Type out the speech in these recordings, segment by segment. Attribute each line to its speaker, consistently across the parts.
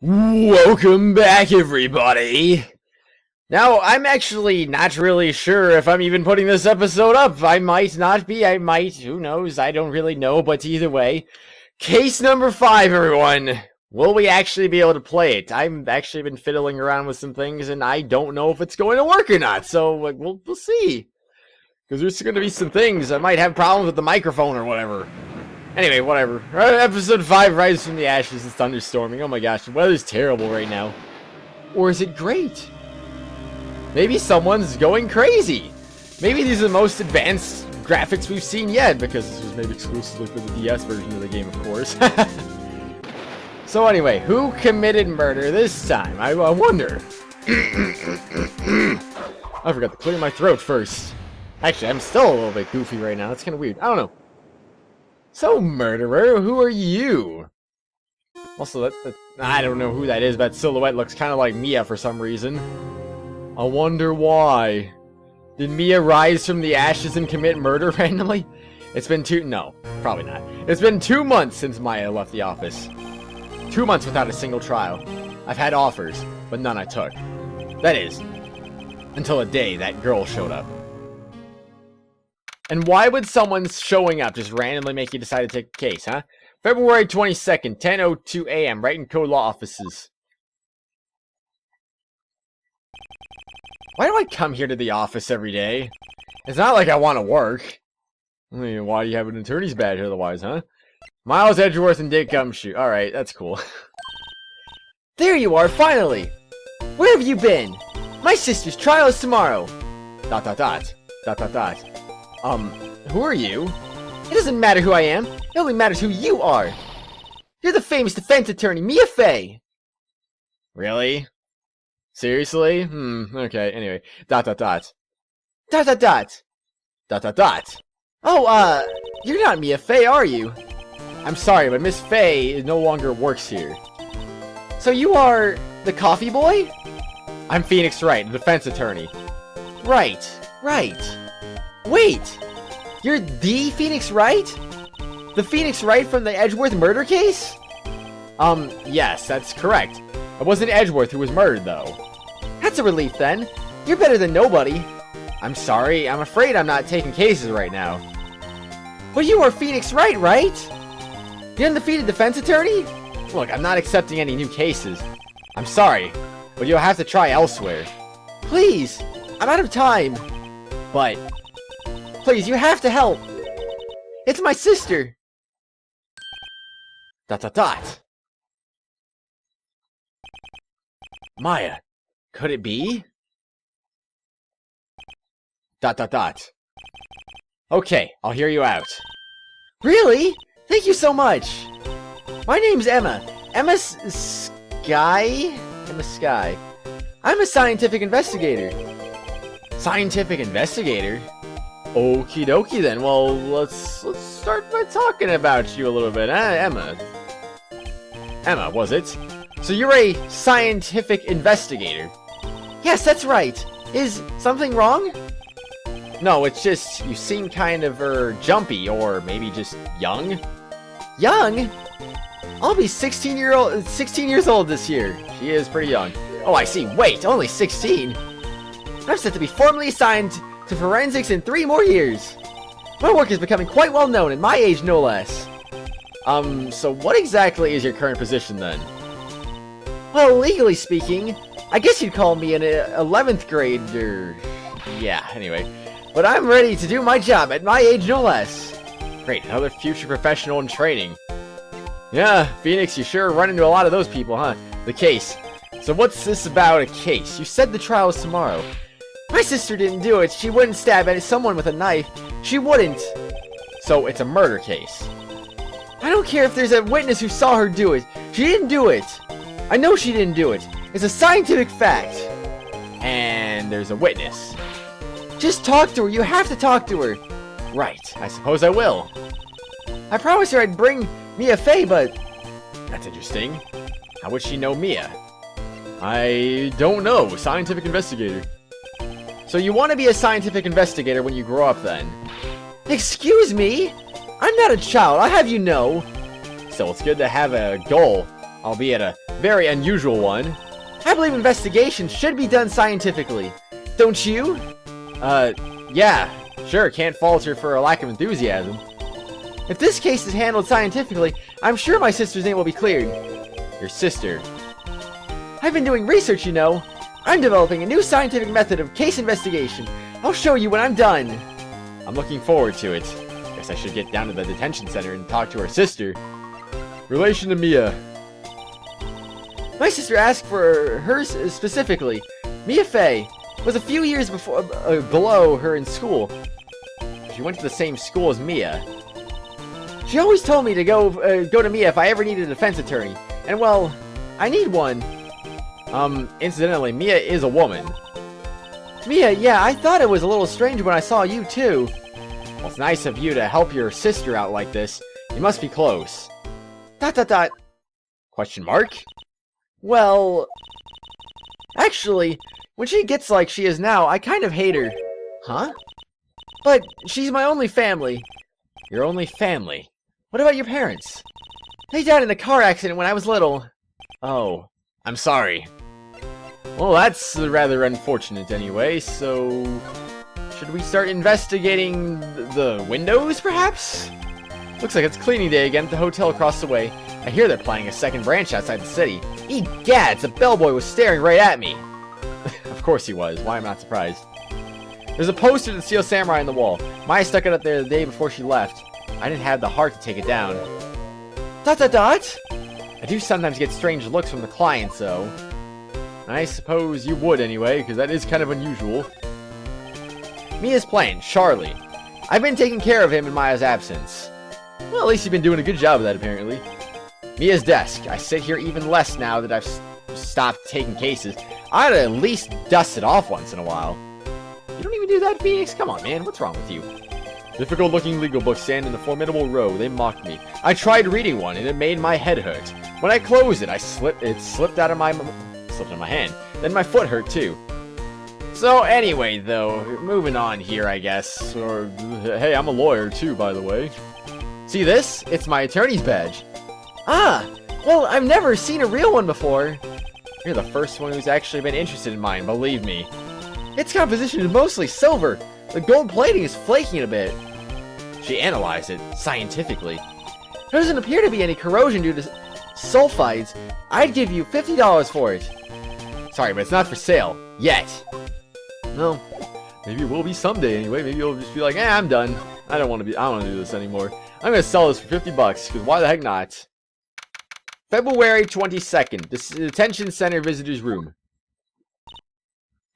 Speaker 1: Welcome back, everybody! Now, I'm actually not really sure if I'm even putting this episode up. I might not be, I might, who knows, I don't really know, but either way. Case number 5, everyone! Will we actually be able to play it? I've actually been fiddling around with some things, and I don't know if it's going to work or not, so we'll see. Because there's going to be some things, I might have problems with the microphone or whatever. Anyway, whatever. Episode 5, Rise from the Ashes, is thunderstorming. Oh my gosh, the weather's terrible right now. Or is it great? Maybe someone's going crazy. Maybe these are the most advanced graphics we've seen yet, because this was made exclusively for the DS version of the game, of course. So anyway, who committed murder this time? I wonder. I forgot to clear my throat first. Actually, I'm still a little bit goofy right now. That's kind of weird. I don't know. So, murderer, who are you? Also, I don't know who that is, but that silhouette looks kind of like Mia for some reason. I wonder why. Did Mia rise from the ashes and commit murder randomly? It's been no, probably not. It's been 2 months since Maya left the office. 2 months without a single trial. I've had offers, but none I took. That is, until the day that girl showed up. And why would someone showing up just randomly make you decide to take a case, huh? February 22nd, 10:02 a.m., right in Code Law offices. Why do I come here to the office every day? It's not like I want to work. I mean, why do you have an attorney's badge otherwise, huh? Miles Edgeworth and Dick Gumshoe. Alright, that's cool. There you are, finally! Where have you been? My sister's trial is tomorrow. ... Who are you? It doesn't matter who I am. It only matters who you are. You're the famous defense attorney, Mia Fey. Really? Seriously? Okay, anyway. ... Oh, you're not Mia Fey, are you? I'm sorry, but Miss Fey no longer works here. So you are the coffee boy? I'm Phoenix Wright, the defense attorney. Right. Wait! You're the Phoenix Wright? The Phoenix Wright from the Edgeworth murder case? Yes, that's correct. It wasn't Edgeworth who was murdered, though. That's a relief, then. You're better than nobody. I'm sorry, I'm afraid I'm not taking cases right now. But you are Phoenix Wright, right? The undefeated defense attorney? Look, I'm not accepting any new cases. I'm sorry, but you'll have to try elsewhere. Please, I'm out of time. But... please, you have to help! It's my sister! ... Maya, could it be? ... Okay, I'll hear you out. Really? Thank you so much! My name's Ema. Ema Skye? Ema Skye. I'm a scientific investigator. Scientific investigator? Okie dokie then. Well, let's start by talking about you a little bit, Ema. Ema, was it? So you're a scientific investigator? Yes, that's right. Is something wrong? No, it's just you seem kind of jumpy, or maybe just young. Young? I'll be 16 years old this year. She is pretty young. Oh, I see. Wait, only 16? I'm set to be formally assigned to forensics in 3 more years. My work is becoming quite well known at my age, no less. So what exactly is your current position then? Well, legally speaking, I guess you'd call me an 11th grader. Yeah, anyway. But I'm ready to do my job at my age, no less. Great, another future professional in training. Yeah, Phoenix, you sure run into a lot of those people, huh? The case. So what's this about a case? You said the trial is tomorrow. My sister didn't do it. She wouldn't stab at someone with a knife. She wouldn't. So it's a murder case. I don't care if there's a witness who saw her do it. She didn't do it. I know she didn't do it. It's a scientific fact. And there's a witness. Just talk to her. You have to talk to her. Right. I suppose I will. I promised her I'd bring Mia Fey, but... That's interesting. How would she know Mia? I don't know. Scientific investigator. So you want to be a scientific investigator when you grow up, then? Excuse me? I'm not a child, I'll have you know. So it's good to have a goal, albeit a very unusual one. I believe investigations should be done scientifically. Don't you? Yeah, sure, can't fault her for a lack of enthusiasm. If this case is handled scientifically, I'm sure my sister's name will be cleared. Your sister? I've been doing research, you know. I'm developing a new scientific method of case investigation. I'll show you when I'm done. I'm looking forward to it. Guess I should get down to the detention center and talk to her sister. Relation to Mia. My sister asked for hers specifically. Mia Fey was a few years below her in school. She went to the same school as Mia. She always told me to go to Mia if I ever needed a defense attorney. And well, I need one. Incidentally, Mia is a woman. Mia, yeah, I thought it was a little strange when I saw you too. Well, it's nice of you to help your sister out like this. You must be close. ... Question mark? Well... Actually, when she gets like she is now, I kind of hate her. Huh? But she's my only family. Your only family? What about your parents? They died in a car accident when I was little. Oh, I'm sorry. Well, that's rather unfortunate anyway, so... Should we start investigating the windows, perhaps? Looks like it's cleaning day again at the hotel across the way. I hear they're planning a second branch outside the city. Egads, the bellboy was staring right at me. Of course he was. Why am I not surprised? There's a poster to the Steel Samurai on the wall. Maya stuck it up there the day before she left. I didn't have the heart to take it down. ... I do sometimes get strange looks from the clients, though. I suppose you would anyway, because that is kind of unusual. Mia's plane, Charlie. I've been taking care of him in Maya's absence. Well, at least you've been doing a good job of that, apparently. Mia's desk. I sit here even less now that I've stopped taking cases. I ought to at least dust it off once in a while. You don't even do that, Phoenix? Come on, man. What's wrong with you? Difficult-looking legal books stand in a formidable row. They mocked me. I tried reading one, and it made my head hurt. When I closed it, it slipped out of my hand. Then my foot hurt, too. So, anyway, though, moving on here, I guess. Or, hey, I'm a lawyer, too, by the way. See this? It's my attorney's badge. Ah! Well, I've never seen a real one before. You're the first one who's actually been interested in mine, believe me. Its composition is mostly silver. The gold plating is flaking a bit. She analyzed it, scientifically. There doesn't appear to be any corrosion due to sulfides. I'd give you $50 for it. Sorry, but it's not for sale. Yet. No. Maybe it will be someday anyway. Maybe you'll just be like, I'm done. I don't want to do this anymore. I'm going to sell this for $50, because why the heck not? February 22nd. The detention center visitor's room. ...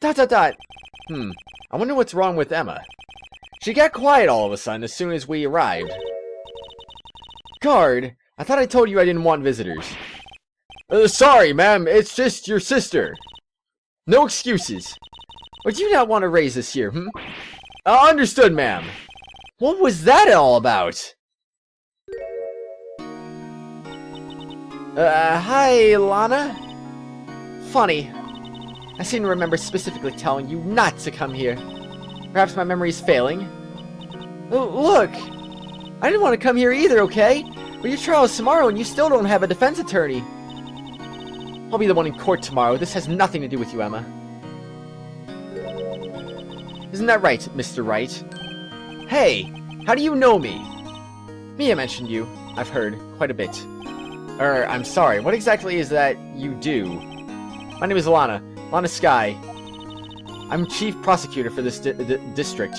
Speaker 1: I wonder what's wrong with Emma. She got quiet all of a sudden as soon as we arrived. Guard, I thought I told you I didn't want visitors. Sorry, ma'am. It's just your sister. No excuses. Or do you not want to raise this here, Understood, ma'am. What was that all about? Hi, Lana? Funny. I seem to remember specifically telling you not to come here. Perhaps my memory's failing. Look! I didn't want to come here either, okay? But your trial is tomorrow and you still don't have a defense attorney. I'll be the one in court tomorrow. This has nothing to do with you, Emma. Isn't that right, Mr. Wright? Hey! How do you know me? Mia mentioned you. I've heard quite a bit. I'm sorry. What exactly is that you do? My name is Lana. Ema Skye. I'm chief prosecutor for this district.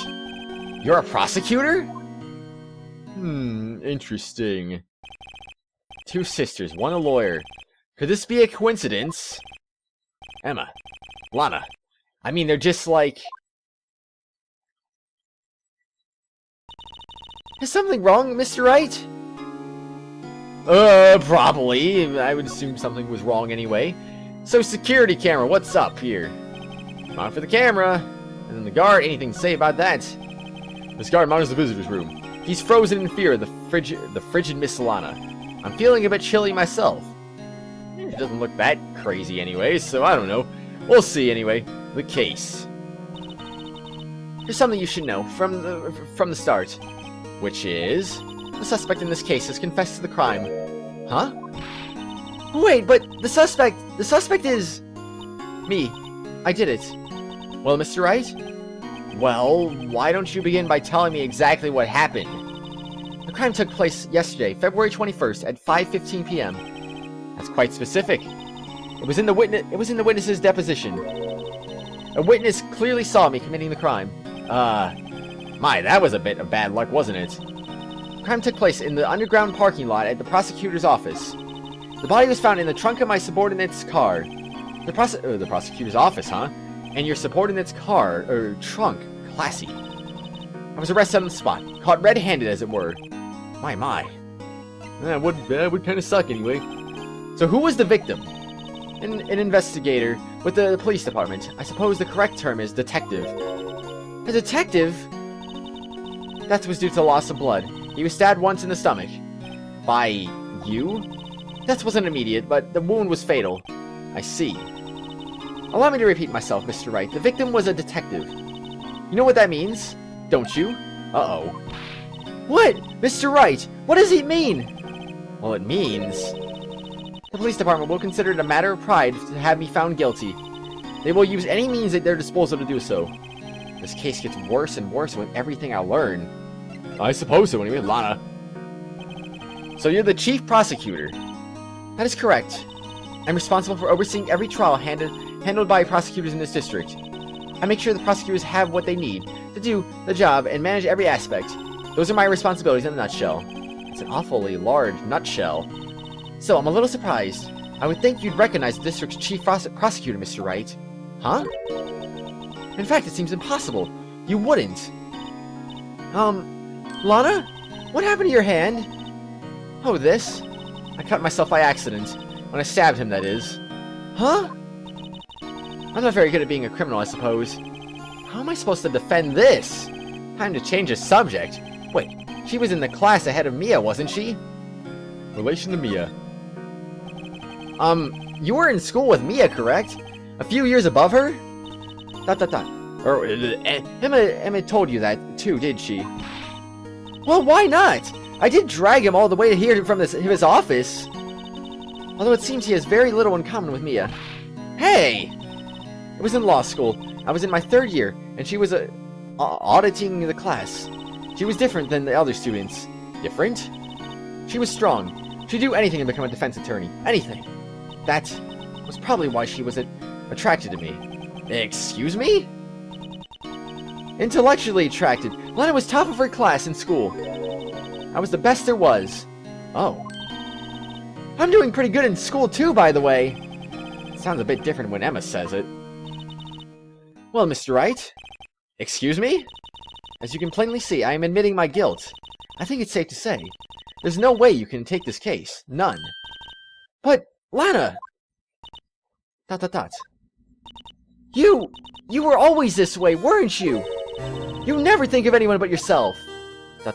Speaker 1: You're a prosecutor? Interesting. Two sisters, one a lawyer. Could this be a coincidence? Emma. Lana. I mean, they're just like... Is something wrong, Mr. Wright? Probably. I would assume something was wrong anyway. So, security camera, what's up here? Come on for the camera. And then the guard, anything to say about that? This guard monitors the visitor's room. He's frozen in fear of the frigid Miss Lana. I'm feeling a bit chilly myself. It doesn't look that crazy anyway, so I don't know. We'll see anyway. The case. Here's something you should know from the start. Which is... The suspect in this case has confessed to the crime. Huh? Wait, but the suspect is... me. I did it. Well, Mr. Wright? Well, why don't you begin by telling me exactly what happened? The crime took place yesterday, February 21st at 5:15 p.m. That's quite specific. It was in the witness's deposition. A witness clearly saw me committing the crime. My, that was a bit of bad luck, wasn't it? The crime took place in the underground parking lot at the prosecutor's office. The body was found in the trunk of my subordinate's car. The prosecutor's office, huh? And your subordinate's car, trunk. Classy. I was arrested on the spot, caught red-handed, as it were. My. That would kind of suck anyway. So who was the victim? An investigator with the police department. I suppose the correct term is detective. A detective? That was due to loss of blood. He was stabbed once in the stomach. By you? Death wasn't immediate, but the wound was fatal. I see. Allow me to repeat myself, Mr. Wright. The victim was a detective. You know what that means? Don't you? Uh-oh. What? Mr. Wright, what does it mean? Well, it means... the police department will consider it a matter of pride to have me found guilty. They will use any means at their disposal to do so. This case gets worse and worse with everything I learn. I suppose so anyway, Lana. So you're the chief prosecutor. That is correct. I'm responsible for overseeing every trial handled by prosecutors in this district. I make sure the prosecutors have what they need to do the job and manage every aspect. Those are my responsibilities in a nutshell. It's an awfully large nutshell. So, I'm a little surprised. I would think you'd recognize the district's chief prosecutor, Mr. Wright. Huh? In fact, it seems impossible. You wouldn't. Lana? What happened to your hand? Oh, this? I cut myself by accident. When I stabbed him, that is. Huh? I'm not very good at being a criminal, I suppose. How am I supposed to defend this? Time to change the subject. Wait, she was in the class ahead of Mia, wasn't she? Relation to Mia. You were in school with Mia, correct? A few years above her? ... Or, Emma told you that, too, did she? Well, why not? I did drag him all the way here from his office. Although it seems he has very little in common with Mia. Hey! It was in law school. I was in my 3rd year, and she was auditing the class. She was different than the other students. Different? She was strong. She'd do anything to become a defense attorney. Anything. That was probably why she was attracted to me. Excuse me? Intellectually attracted. Lana was top of her class in school. I was the best there was. Oh. I'm doing pretty good in school too, by the way. It sounds a bit different when Emma says it. Well, Mr. Wright? Excuse me? As you can plainly see, I am admitting my guilt. I think it's safe to say. There's no way you can take this case. None. But, Lana! ... You were always this way, weren't you? You never think of anyone but yourself. ... I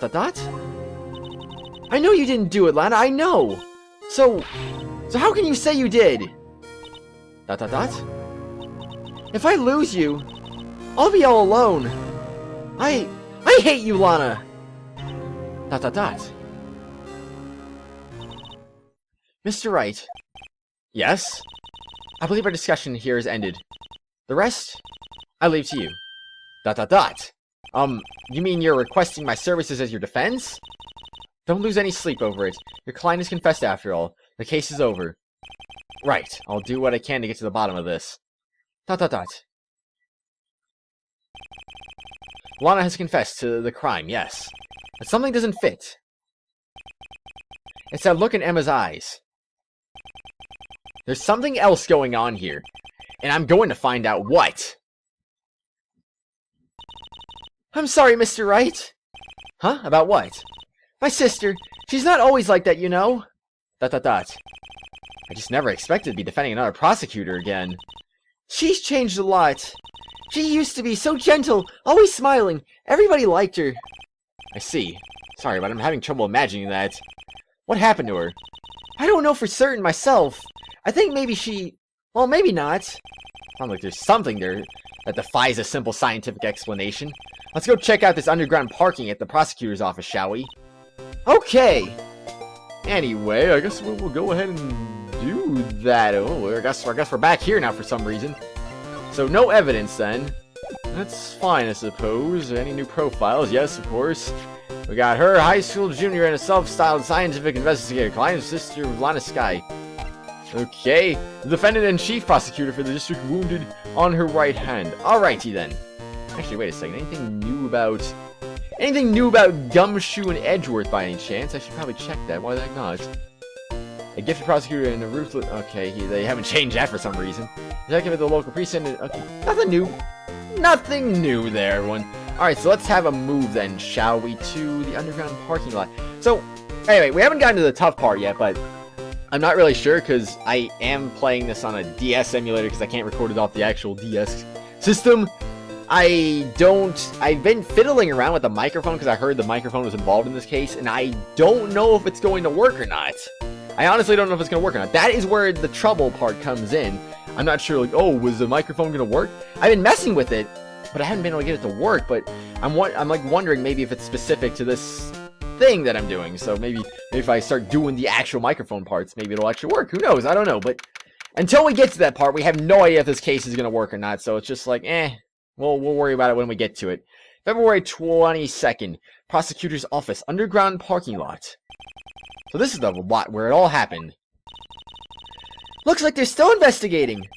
Speaker 1: know you didn't do it, Lana, I know! So how can you say you did? ... If I lose you, I'll be all alone. I hate you, Lana! ... Mr. Wright. Yes? I believe our discussion here is ended. The rest, I leave to you. ... You mean you're requesting my services as your defense? Don't lose any sleep over it. Your client has confessed after all. The case is over. Right. I'll do what I can to get to the bottom of this. ... Lana has confessed to the crime, yes. But something doesn't fit. It's that look in Emma's eyes. There's something else going on here. And I'm going to find out what. I'm sorry, Mr. Wright. Huh? About what? My sister. She's not always like that, you know. ... I just never expected to be defending another prosecutor again. She's changed a lot. She used to be so gentle, always smiling. Everybody liked her. I see. Sorry, but I'm having trouble imagining that. What happened to her? I don't know for certain myself. I think maybe she... Well, maybe not. Sounds like there's something there that defies a simple scientific explanation. Let's go check out this underground parking at the prosecutor's office, shall we? Okay! Anyway, I guess we'll go ahead and do that. Oh, I guess we're back here now for some reason. So no evidence then. That's fine, I suppose. Any new profiles? Yes, of course. We got her, high school junior, and a self-styled scientific investigator, client's sister of Ema Skye. Okay, the defendant and chief prosecutor for the district wounded on her right hand. Alrighty then. Actually, wait a second. Anything new about Gumshoe and Edgeworth by any chance? I should probably check that. Why the heck not? A gifted prosecutor and a ruthless... Okay, they haven't changed that for some reason. Detective at the local precinct... Okay, nothing new. Nothing new there, everyone. Alright, so let's have a move then, shall we, to the underground parking lot. So, anyway, we haven't gotten to the tough part yet, but I'm not really sure because I am playing this on a DS emulator because I can't record it off the actual DS system. I've been fiddling around with the microphone because I heard the microphone was involved in this case, and I don't know if it's going to work or not. I honestly don't know if it's going to work or not. That is where the trouble part comes in. I'm not sure, like, oh, was the microphone going to work? I've been messing with it, but I haven't been able to get it to work, but I'm like wondering maybe if it's specific to this thing that I'm doing. So maybe if I start doing the actual microphone parts, maybe it'll actually work. Who knows? I don't know. But until we get to that part, we have no idea if this case is going to work or not. So it's just like, we'll worry about it when we get to it. February 22nd, prosecutor's office, underground parking lot. So this is the lot where it all happened. Looks like they're still investigating.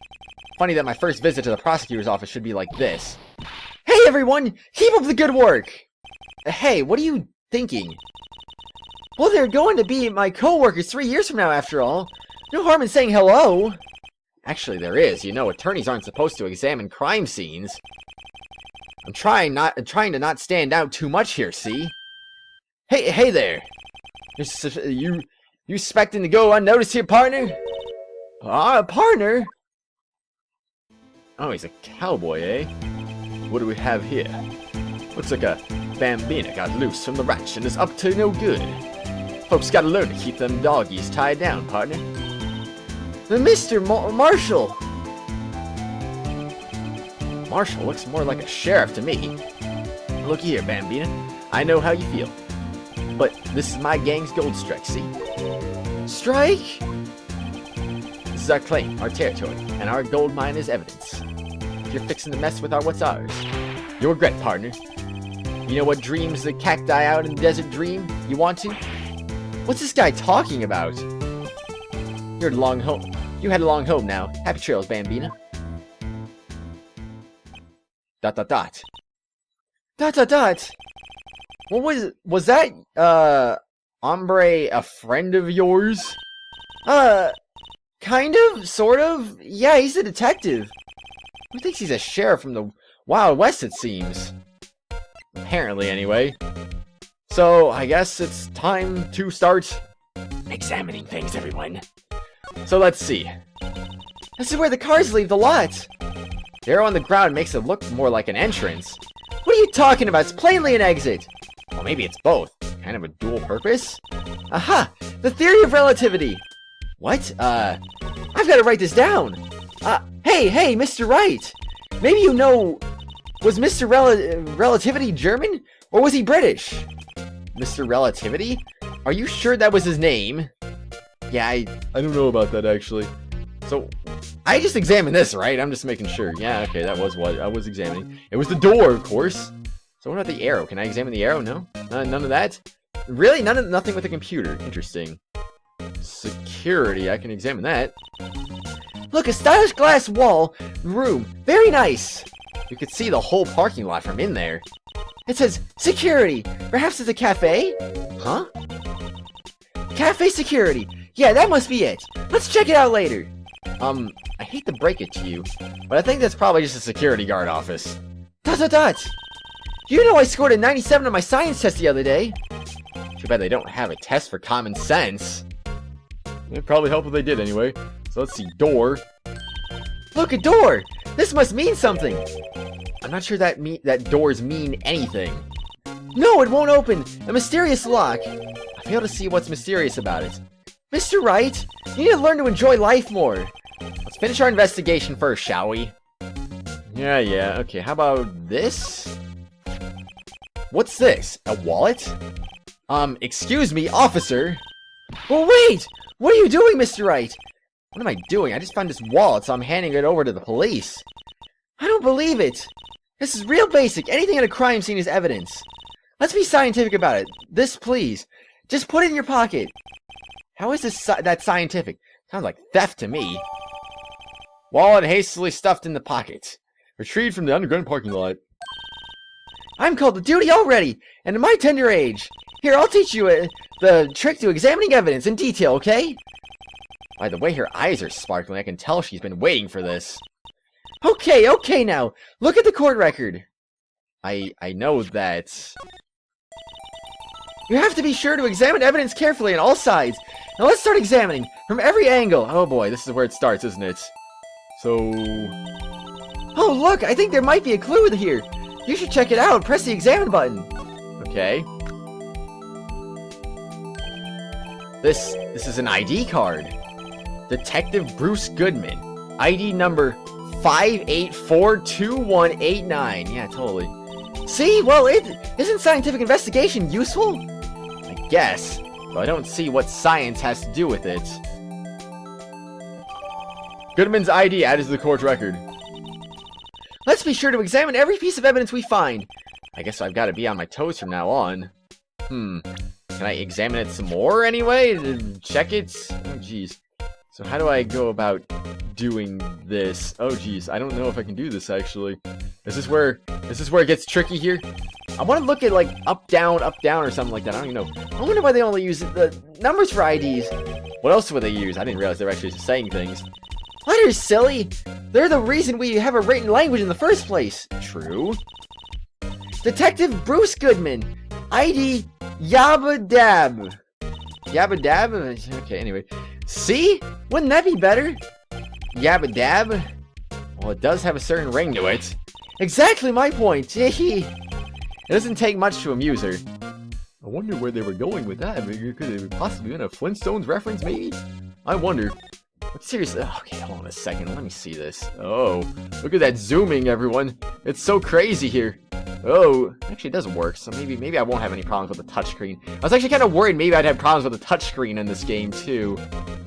Speaker 1: Funny that my first visit to the prosecutor's office should be like this. Hey everyone, keep up the good work! Hey, what are you thinking? Well, they're going to be my co-workers 3 years from now after all. No harm in saying hello. Actually, there is. You know, attorneys aren't supposed to examine crime scenes. I'm trying to not stand out too much here, see? Hey there. You expecting to go unnoticed here, partner? Partner? Oh, he's a cowboy, eh? What do we have here? Looks like a bambina got loose from the ranch and is up to no good. Folks gotta learn to keep them doggies tied down, partner. Mr. Marshall! Marshall looks more like a sheriff to me. Look here, bambina. I know how you feel. But this is my gang's gold strike, see? Strike? This is our claim, our territory, and our gold mine is evidence. If you're fixing to mess with what's ours, you'll regret, partner. You know what dreams the cacti out in the desert dream? You want to? What's this guy talking about? You had a long home now. Happy trails, bambina. ... What was that, hombre a friend of yours? Kind of? Sort of? Yeah, he's a detective. Who thinks he's a sheriff from the Wild West, it seems? Apparently, anyway. So, I guess it's time to start examining things, everyone. So, let's see. This is where the cars leave the lot. The arrow on the ground makes it look more like an entrance. What are you talking about? It's plainly an exit. Well, maybe it's both. Kind of a dual purpose? Aha! The theory of relativity! What? I've got to write this down! Hey, Mr. Wright! Maybe you know... Was Mr. Relativity German? Or was he British? Mr. Relativity? Are you sure that was his name? Yeah, I don't know about that, actually. So, I just examined this, right? I'm just making sure. Yeah, okay, that was what I was examining. It was the door, of course. So what about the arrow? Can I examine the arrow? No? None of that? Really? Nothing with a computer. Interesting. Security. I can examine that. Look, a stylish glass wall room. Very nice. You could see the whole parking lot from in there. It says security. Perhaps it's a cafe? Huh? Cafe security. Yeah, that must be it. Let's check it out later. I hate to break it to you, but I think that's probably just a security guard office. ... You know I scored a 97 on my science test the other day. Too bad they don't have a test for common sense. It'd probably help if they did anyway. So let's see, door. Look, a door! This must mean something! I'm not sure that doors mean anything. No, it won't open! A mysterious lock! I fail to see what's mysterious about it. Mr. Wright, you need to learn to enjoy life more. Let's finish our investigation first, shall we? Yeah, okay, how about this? What's this? A wallet? Excuse me, officer? Well, wait! What are you doing, Mr. Wright? What am I doing? I just found this wallet, so I'm handing it over to the police. I don't believe it. This is real basic. Anything at a crime scene is evidence. Let's be scientific about it. This, please. Just put it in your pocket. How is this that scientific? Sounds like theft to me. Wallet hastily stuffed in the pocket. Retrieved from the underground parking lot. I'm called to duty already, and in my tender age. Here, I'll teach you the trick to examining evidence in detail, okay? By the way her eyes are sparkling, I can tell she's been waiting for this. Okay now. Look at the court record. I know that. You have to be sure to examine evidence carefully on all sides. Now let's start examining from every angle. Oh boy, this is where it starts, isn't it? So... Oh look, I think there might be a clue here. You should check it out. Press the examine button. Okay. This is an ID card. Detective Bruce Goodman. ID number 5842189. Yeah, totally. See? Well, isn't scientific investigation useful? I guess. But I don't see what science has to do with it. Goodman's ID added to the court record. Let's be sure to examine every piece of evidence we find. I guess I've got to be on my toes from now on. Can I examine it some more anyway? Check it? Oh, jeez. So how do I go about doing this? Oh, jeez. I don't know if I can do this, actually. Is this where it gets tricky here? I want to look at, like, up, down, or something like that. I don't even know. I wonder why they only use the numbers for IDs. What else would they use? I didn't realize they were actually saying things. Letters, silly! They're the reason we have a written language in the first place. True. Detective Bruce Goodman. ID Yabba-Dab. Yabba-Dab? Okay, anyway. See? Wouldn't that be better? Yabba-Dab? Well, it does have a certain ring to it. Exactly my point. It doesn't take much to amuse her. I wonder where they were going with that. Could it have possibly been a Flintstones reference, maybe? I wonder. But seriously, okay, hold on a second. Let me see this. Oh, look at that zooming, everyone. It's so crazy here. Oh, actually it does work, so maybe I won't have any problems with the touchscreen. I was actually kind of worried maybe I'd have problems with the touchscreen in this game too,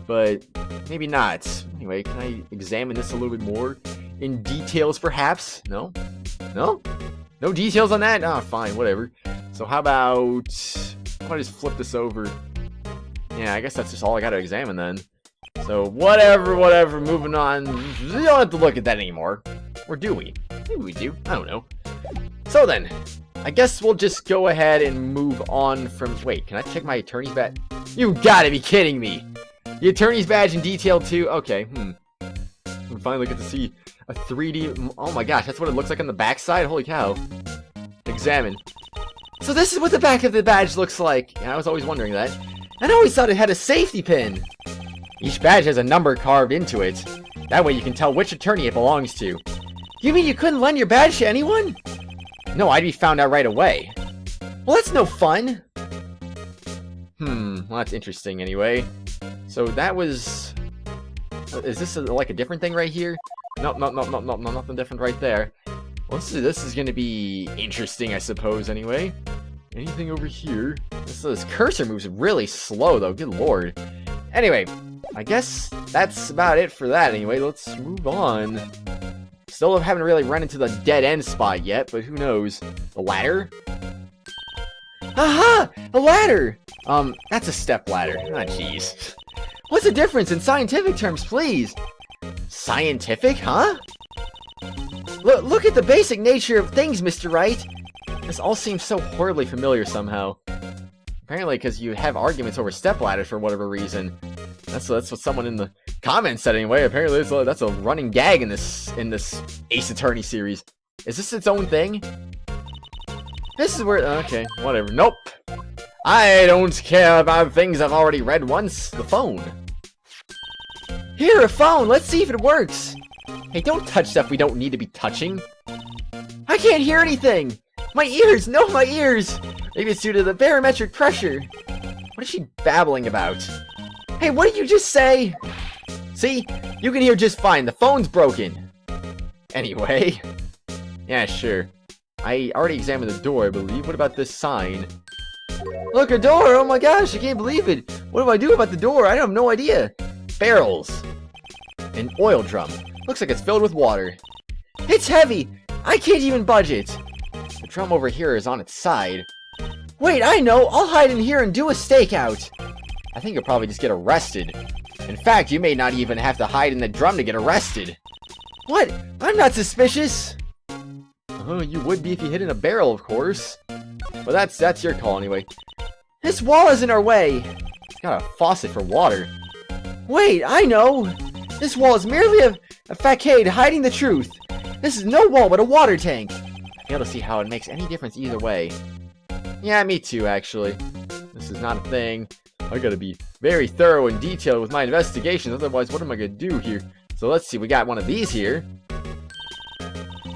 Speaker 1: but maybe not. Anyway, can I examine this a little bit more in details, perhaps? No? No? No details on that? Ah, fine, whatever. So how about I just flip this over? Yeah, I guess that's just all I gotta examine then. So whatever, moving on. We don't have to look at that anymore. Or do we? Maybe we do. I don't know. So then, I guess we'll just go ahead and move on from... Wait, can I check my attorney's badge? You gotta be kidding me! The attorney's badge in detail too? Okay, We finally get to see a 3D... Oh my gosh, that's what it looks like on the backside? Holy cow. Examine. So this is what the back of the badge looks like. Yeah, I was always wondering that. I always thought it had a safety pin. Each badge has a number carved into it. That way you can tell which attorney it belongs to. You mean you couldn't lend your badge to anyone? No, I'd be found out right away. Well, that's no fun. Well, that's interesting anyway. So that was... Is this like a different thing right here? No, nothing different right there. Well, this is gonna be interesting, I suppose, anyway. Anything over here? This cursor moves really slow, though. Good lord. Anyway, I guess that's about it for that anyway. Let's move on. Still haven't really run into the dead end spot yet, but who knows. The ladder? Aha! A ladder! That's a step ladder. Ah, jeez. What's the difference in scientific terms, please? Scientific, huh? Look at the basic nature of things, Mr. Wright. This all seems so horribly familiar somehow. Apparently because you have arguments over stepladders for whatever reason. That's what someone in the comments said anyway. Apparently that's a running gag in this Ace Attorney series. Is this its own thing? This is where... Okay, whatever. Nope. I don't care about things I've already read once. The phone. Here, a phone. Let's see if it works. Hey, don't touch stuff we don't need to be touching. I can't hear anything. My ears. No, my ears. Maybe it's due to the barometric pressure. What is she babbling about? Hey, what did you just say? See? You can hear just fine. The phone's broken. Anyway. Yeah, sure. I already examined the door, I believe. What about this sign? Look, a door! Oh my gosh, I can't believe it! What do I do about the door? I have no idea. Barrels. An oil drum. Looks like it's filled with water. It's heavy! I can't even budge it! The drum over here is on its side. Wait, I know! I'll hide in here and do a stakeout! I think you'll probably just get arrested. In fact, you may not even have to hide in the drum to get arrested. What? I'm not suspicious! Oh, you would be if you hid in a barrel, of course. But that's your call anyway. This wall is in our way! Got a faucet for water. Wait, I know! This wall is merely a facade hiding the truth. This is no wall but a water tank. I fail to see how it makes any difference either way. Yeah, me too, actually. This is not a thing. I gotta be very thorough and detailed with my investigations, otherwise what am I gonna do here? So let's see, we got one of these here.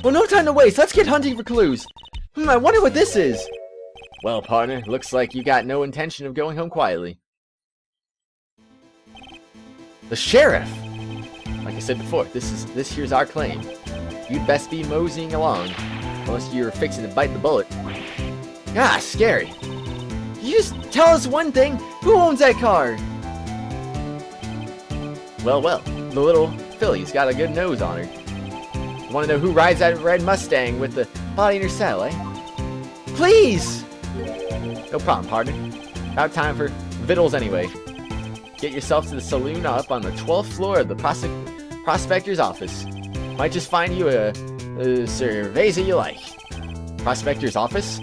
Speaker 1: Well, no time to waste, let's get hunting for clues. I wonder what this is. Well, partner, looks like you got no intention of going home quietly. The sheriff! Like I said before, this here's our claim. You'd best be moseying along, unless you're fixing to bite the bullet. Ah, scary. You just tell us one thing, who owns that car? Well, the little filly's got a good nose on her. You wanna know who rides that red Mustang with the body in her saddle, eh? Please! No problem, partner. About time for victuals anyway. Get yourself to the saloon up on the 12th floor of the prospector's office. Might just find you a cerveza you like. Prospector's office?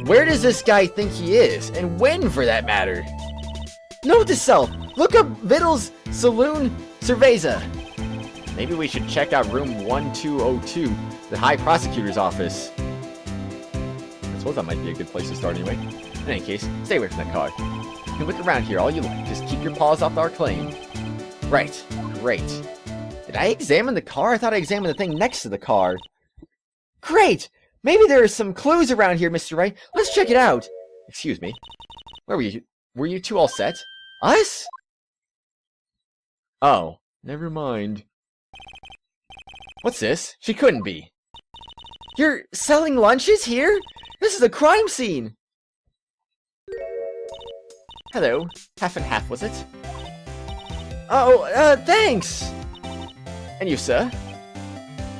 Speaker 1: Where does this guy think he is? And when, for that matter? Note to self, look up Vittles Saloon Cerveza. Maybe we should check out room 1202, the High Prosecutor's office. I suppose that might be a good place to start anyway. In any case, stay away from that car. You can look around here all you like, just keep your paws off our claim. Right, great. Did I examine the car? I thought I examined the thing next to the car. Great! Maybe there are some clues around here, Mr. Wright. Let's check it out. Excuse me. Where were you? Were you two all set? Us? Oh, never mind. What's this? She couldn't be. You're selling lunches here? This is a crime scene. Hello. Half and half, was it? Oh, thanks. And you, sir?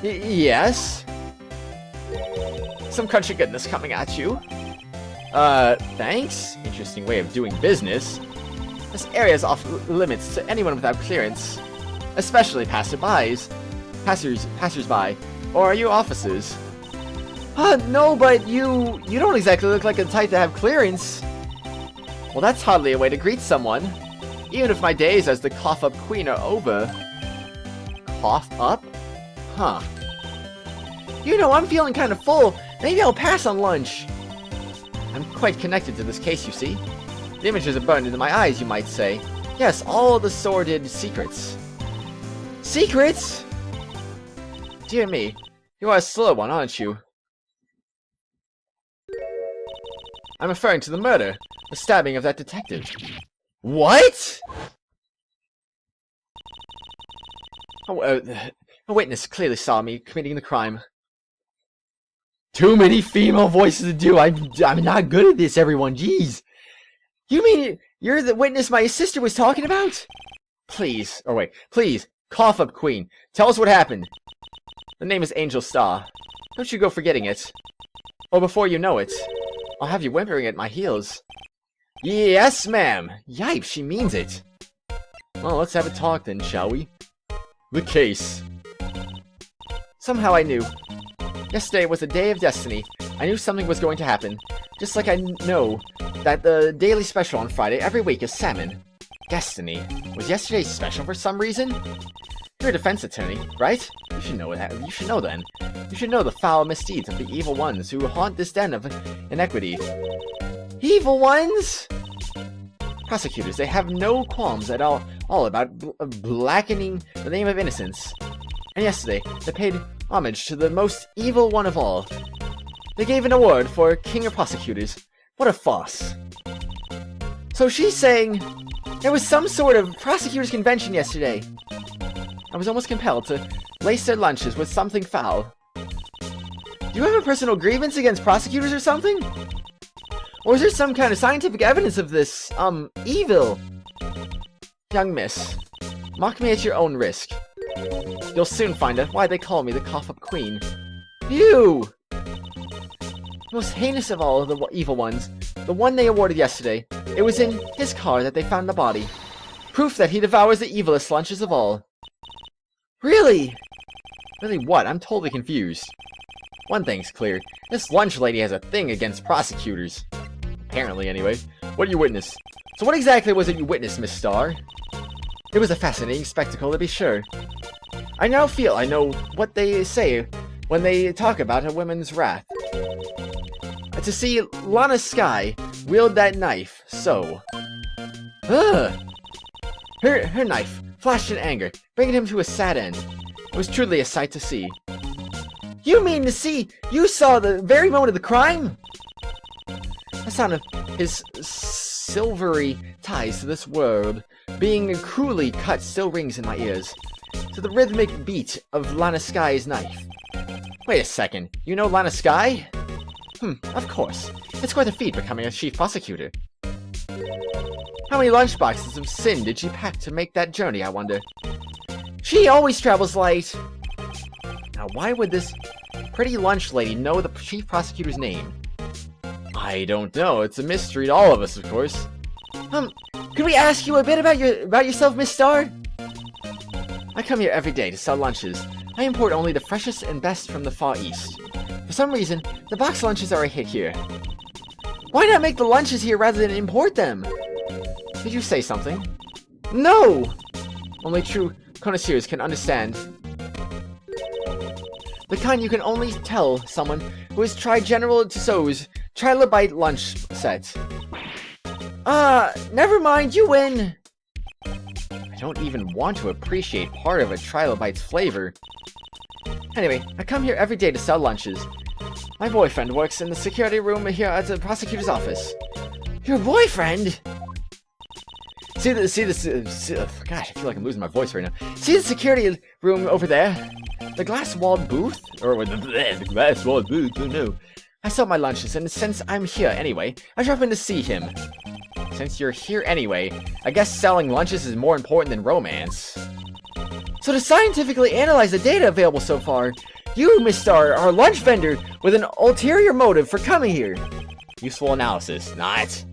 Speaker 1: Yes? Some country goodness coming at you. Thanks? Interesting way of doing business. This area is off limits to anyone without clearance. Especially passersby. Or are you officers? No, but you don't exactly look like the type to have clearance. Well, that's hardly a way to greet someone. Even if my days as the cough-up queen are over. Cough up? Huh. You know, I'm feeling kind of full. Maybe I'll pass on lunch. I'm quite connected to this case, you see. The images are burned into my eyes, you might say. Yes, all the sordid secrets. Secrets? Dear me, you are a slow one, aren't you? I'm referring to the murder, the stabbing of that detective. What? A witness clearly saw me committing the crime. Too many female voices to do. I'm not good at this, everyone. Jeez. You mean you're the witness my sister was talking about? Please. Or wait. Please. Cough up, Queen. Tell us what happened. The name is Angel Star. Don't you go forgetting it. Or before you know it, I'll have you whimpering at my heels. Yes, ma'am. Yipes, she means it. Well, let's have a talk then, shall we? The case. Somehow I knew. Yesterday was a day of destiny. I knew something was going to happen. Just like I know that the daily special on Friday every week is salmon. Destiny. Was yesterday special for some reason? You're a defense attorney, right? You should know it. You should know then. You should know the foul misdeeds of the evil ones who haunt this den of inequity. Evil ones? Prosecutors, they have no qualms at all about blackening the name of innocence. And yesterday, they paid homage to the most evil one of all. They gave an award for King of Prosecutors. What a farce. So she's saying there was some sort of prosecutors' convention yesterday. I was almost compelled to lace their lunches with something foul. Do you have a personal grievance against prosecutors or something? Or is there some kind of scientific evidence of this, evil? Young miss, mock me at your own risk. You'll soon find out why they call me the Cough-Up Queen. Phew! Most heinous of all of the evil ones, the one they awarded yesterday, it was in his car that they found the body. Proof that he devours the evilest lunches of all. Really? Really what? I'm totally confused. One thing's clear. This lunch lady has a thing against prosecutors. Apparently, anyway. What do you witness? So what exactly was it you witnessed, Miss Star? It was a fascinating spectacle, to be sure. I now feel I know what they say when they talk about a woman's wrath. To see Ema Skye wield that knife, so... Ugh! Her knife flashed in anger, bringing him to a sad end. It was truly a sight to see. You mean to see you saw the very moment of the crime? The sound of his silvery ties to this world being cruelly cut still rings in my ears, to the rhythmic beat of Ema Skye's knife. Wait a second, you know Ema Skye? Of course. It's quite a feat becoming a chief prosecutor. How many lunchboxes of sin did she pack to make that journey, I wonder? She always travels light. Now, why would this pretty lunch lady know the chief prosecutor's name? I don't know. It's a mystery to all of us, of course. Could we ask you a bit about yourself, Miss Star? I come here every day to sell lunches. I import only the freshest and best from the Far East. For some reason, the box lunches are a hit here. Why not make the lunches here rather than import them? Did you say something? No! Only true connoisseurs can understand. The kind you can only tell someone who has tried General Tso's Trilobite lunch set. Never mind, you win! I don't even want to appreciate part of a Trilobite's flavor. Anyway, I come here every day to sell lunches. My boyfriend works in the security room here at the prosecutor's office. Your boyfriend? Gosh, I feel like I'm losing my voice right now. See the security room over there? The glass-walled booth? Or the glass-walled booth, oh no. I sell my lunches, and since I'm here anyway, I drop in to see him. Since you're here anyway, I guess selling lunches is more important than romance. So to scientifically analyze the data available so far, you, Miss Star, are a lunch vendor with an ulterior motive for coming here. Useful analysis, not.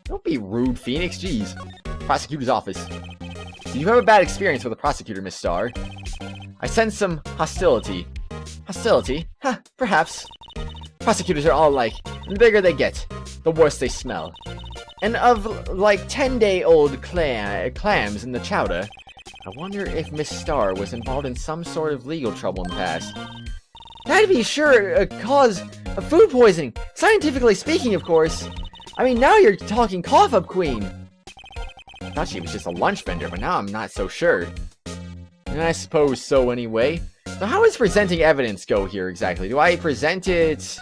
Speaker 1: Don't be rude, Phoenix, jeez. Prosecutor's office. Did you have a bad experience with a prosecutor, Miss Star? I sense some hostility. Hostility? Huh, perhaps. Prosecutors are all alike, and the bigger they get, the worse they smell. And of, like, 10-day-old clams in the chowder, I wonder if Miss Star was involved in some sort of legal trouble in the past. That'd be sure a cause of food poisoning, scientifically speaking, of course. I mean, now you're talking Cough-Up Queen. I thought she was just a lunch vendor, but now I'm not so sure. And I suppose so anyway. So how does presenting evidence go here exactly? Do I present it...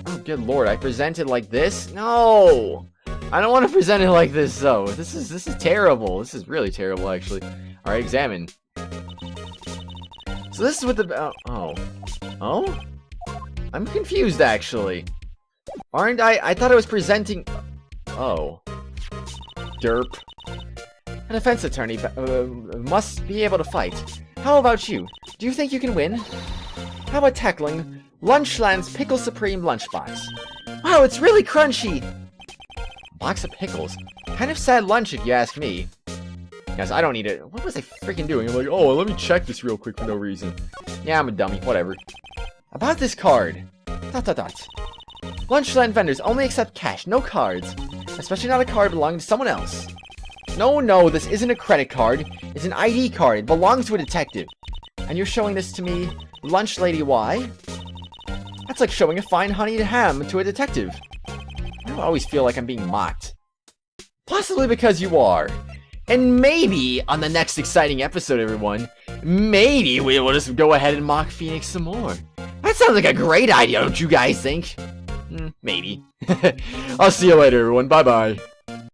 Speaker 1: Oh, good lord, I present it like this? No! I don't want to present it like this, though. This is terrible. This is really terrible, actually. Alright, examine. So this is what the... Oh. Oh? I'm confused, actually. Aren't I thought I was presenting... Oh. Derp. An defense attorney must be able to fight. How about you? Do you think you can win? How about tackling Lunchland's Pickle Supreme lunchbox? Wow, it's really crunchy! Box of pickles. Kind of sad lunch if you ask me. Guys, I don't need it. What was I freaking doing? I'm like, oh, let me check this real quick for no reason. Yeah, I'm a dummy. Whatever. About this card. ... Lunchland vendors only accept cash, no cards. Especially not a card belonging to someone else. No, this isn't a credit card. It's an ID card. It belongs to a detective. And you're showing this to me, lunch lady, why? That's like showing a fine honeyed ham to a detective. I always feel like I'm being mocked. Possibly because you are. And maybe, on the next exciting episode, everyone, maybe we will just go ahead and mock Phoenix some more. That sounds like a great idea, don't you guys think? Maybe. I'll see you later, everyone. Bye-bye.